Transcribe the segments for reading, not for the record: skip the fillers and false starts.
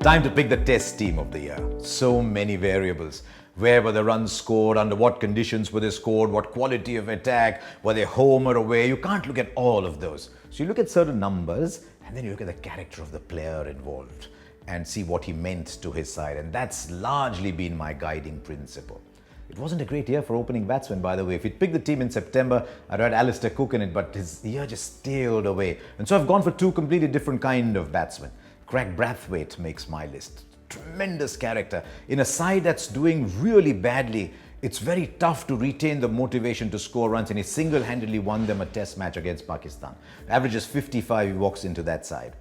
Time to pick the test team of the year. So many variables. Where were the runs scored? Under what conditions were they scored? What quality of attack? Were they home or away? You can't look at all of those. So you look at certain numbers and then you look at the character of the player involved and see what he meant to his side. And that's largely been my guiding principle. It wasn't a great year for opening batsmen, by the way. If he'd picked the team in September, I'd had Alistair Cook in it, but his year just staled away. And so I've gone for two completely different kind of batsmen. Craig Brathwaite makes my list. Tremendous character. In a side that's doing really badly, it's very tough to retain the motivation to score runs, and he single-handedly won them a test match against Pakistan. Averages 55, he walks into that side.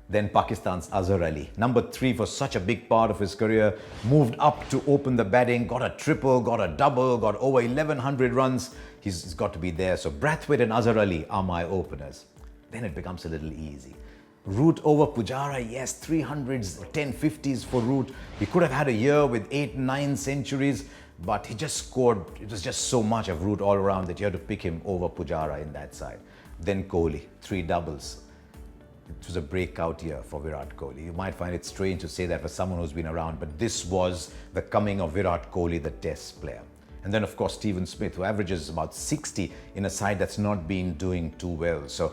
Then Pakistan's Azhar Ali, number 3 for such a big part of his career, moved up to open the batting, got a triple, got a double, got over 1,100 runs. He's got to be there. So Brathwaite and Azhar Ali are my openers. Then it becomes a little easy. Root over Pujara, yes, 300s, 1050s for Root. He could have had a year with 8, 9 centuries, but he just scored. It was just so much of Root all around that you had to pick him over Pujara in that side. Then Kohli, 3 doubles. It was a breakout year for Virat Kohli. You might find it strange to say that for someone who's been around, but this was the coming of Virat Kohli, the test player. And then, of course, Stephen Smith, who averages about 60 in a side that's not been doing too well. So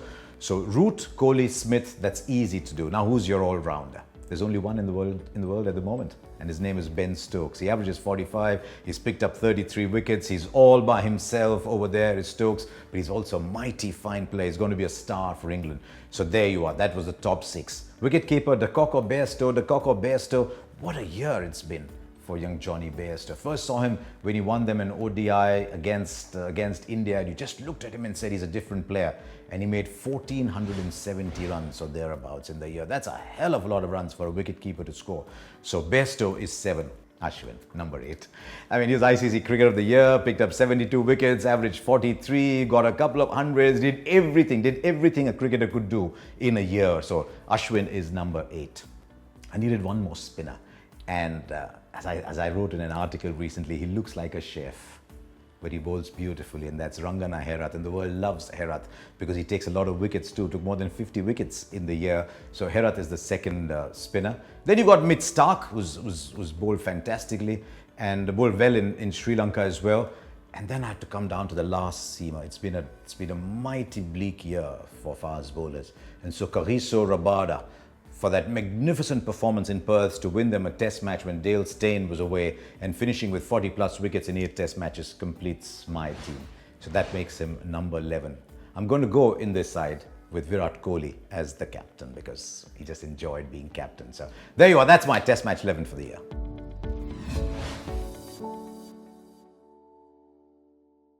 Root, Kohli, Smith, that's easy to do. Now, who's your all-rounder? There's only one in the world at the moment, and his name is Ben Stokes. He averages 45, he's picked up 33 wickets, he's all by himself over there, is Stokes, but he's also a mighty fine player. He's going to be a star for England. So there you are, that was the top 6. Wicketkeeper, De Kock or Bairstow, what a year it's been for young Johnny Bairstow. First saw him when he won them an ODI against India, and you just looked at him and said he's a different player. And he made 1,470 runs or thereabouts in the year. That's a hell of a lot of runs for a wicketkeeper to score. So Bairstow is 7. Ashwin, number 8. I mean, he was ICC Cricketer of the Year, picked up 72 wickets, averaged 43, got a couple of hundreds, did everything a cricketer could do in a year. So Ashwin is number 8. I needed one more spinner. And as I wrote in an article recently, he looks like a chef, but he bowls beautifully, and that's Rangana Herath, and the world loves Herath because he takes a lot of wickets too, took more than 50 wickets in the year. So Herath is the second spinner. Then you got Mitch Starc, who's bowled fantastically and bowled well in Sri Lanka as well. And then I had to come down to the last seamer. It's been a mighty bleak year for fast bowlers. And so Kagiso Rabada, for that magnificent performance in Perth to win them a test match when Dale Steyn was away, and finishing with 40 plus wickets in 8 test matches completes my team. So that makes him number 11. I'm going to go in this side with Virat Kohli as the captain because he just enjoyed being captain. So there you are, that's my test match 11 for the year.